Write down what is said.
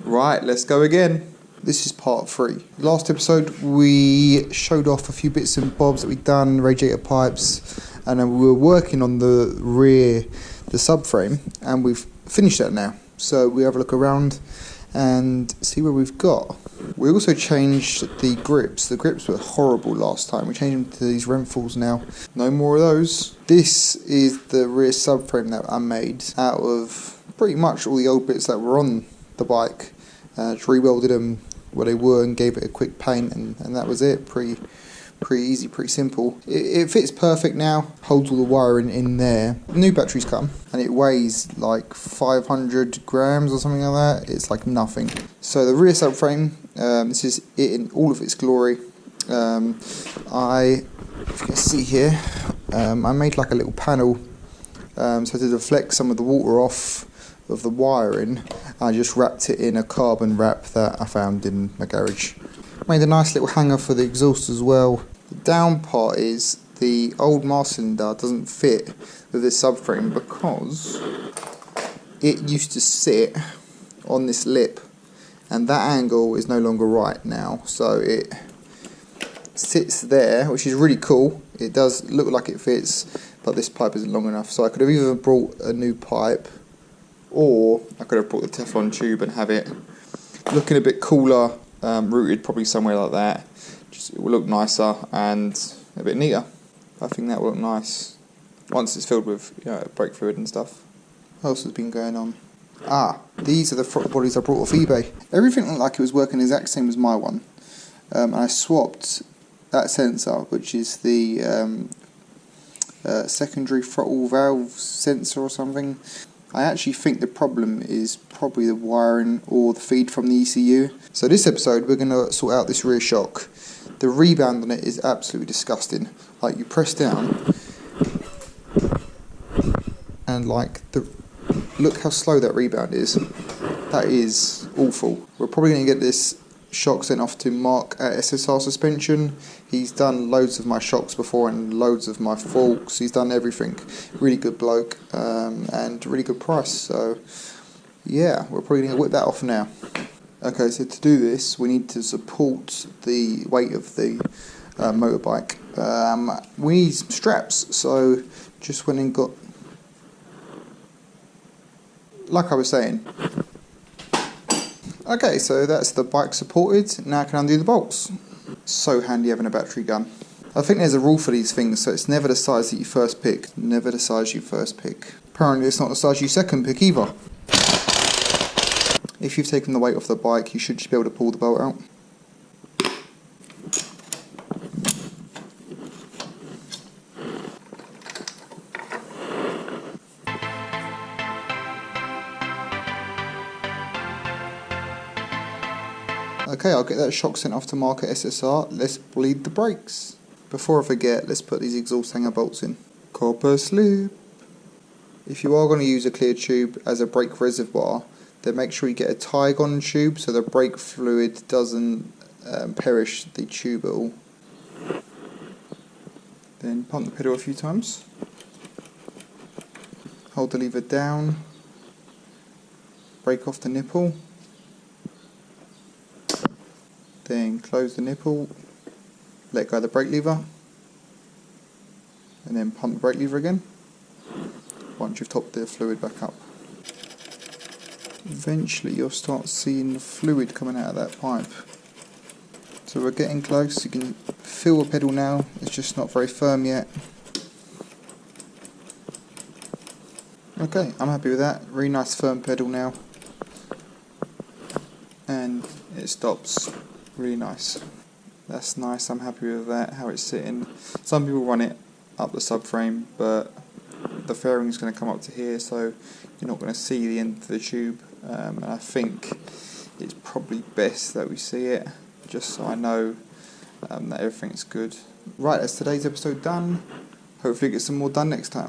Right, let's go again. This is part 3. Last episode we showed off a few bits and bobs that we'd done, radiator pipes, and then we were working on the rear, the subframe, and we've finished that now. So we have a look around and see where we've got. We also changed the grips. The grips were horrible last time. We changed them to these Renfalls now. No more of those. This is the rear subframe that I made out of pretty much all the old bits that were on the bike. Just re-welded them where they were and gave it a quick paint, and that was it. Pretty easy, pretty simple. It fits perfect now, holds all the wiring in there. New batteries come and it weighs like 500 grams or something like that. It's like nothing. So the rear subframe, this is it in all of its glory. If you can see here, I made like a little panel so to deflect some of the water off of the wiring. I just wrapped it in a carbon wrap that I found in my garage. Made a nice little hanger for the exhaust as well. The down part is the old master cylinder doesn't fit with this subframe because it used to sit on this lip, and that angle is no longer right now, so it sits there, which is really cool. It does look like it fits, but this pipe isn't long enough, so I could have either brought a new pipe or I could have brought the Teflon tube and have it looking a bit cooler, routed probably somewhere like that. Just, it will look nicer and a bit neater. I think that will look nice once it's filled with brake fluid and stuff. What else has been going on? These are the throttle bodies I brought off eBay. Everything looked like it was working the exact same as my one. And I swapped that sensor, which is the secondary throttle valve sensor or something. I actually think the problem is probably the wiring or the feed from the ECU. So this episode we're going to sort out this rear shock. The rebound on it is absolutely disgusting. Like, you press down and look how slow that rebound is. That is awful. We're probably going to get this shock sent off to Mark at SSR Suspension. He's done loads of my shocks before and loads of my forks. He's done everything. Really good bloke, and really good price. So yeah, we're probably going to whip that off now. Okay, so to do this we need to support the weight of the motorbike. We need some straps, so just went and got, like I was saying. Okay, so that's the bike supported. Now I can undo the bolts. So handy having a battery gun. I think there's a rule for these things, so it's never the size that you first pick. Never the size you first pick. Apparently it's not the size you second pick either. If you've taken the weight off the bike, you should just be able to pull the bolt out. Okay, I'll get that shock sent off to Mark at SSR. Let's bleed the brakes. Before I forget, let's put these exhaust hanger bolts in. Copper slip. If you are going to use a clear tube as a brake reservoir, then make sure you get a Tygon tube so the brake fluid doesn't perish the tube at all. Then pump the pedal a few times. Hold the lever down. Break off the nipple. Then close the nipple, let go of the brake lever, and then pump the brake lever again once you've topped the fluid back up. Eventually you'll start seeing the fluid coming out of that pipe. So we're getting close. You can feel the pedal now, it's just not very firm yet. Okay, I'm happy with that. Really nice firm pedal now. And it stops. Really nice. That's nice, I'm happy with that, how it's sitting. Some people run it up the subframe, but the fairing is going to come up to here, so you're not going to see the end of the tube. And I think it's probably best that we see it, just so I know that everything's good. Right, that's today's episode done. Hopefully get some more done next time.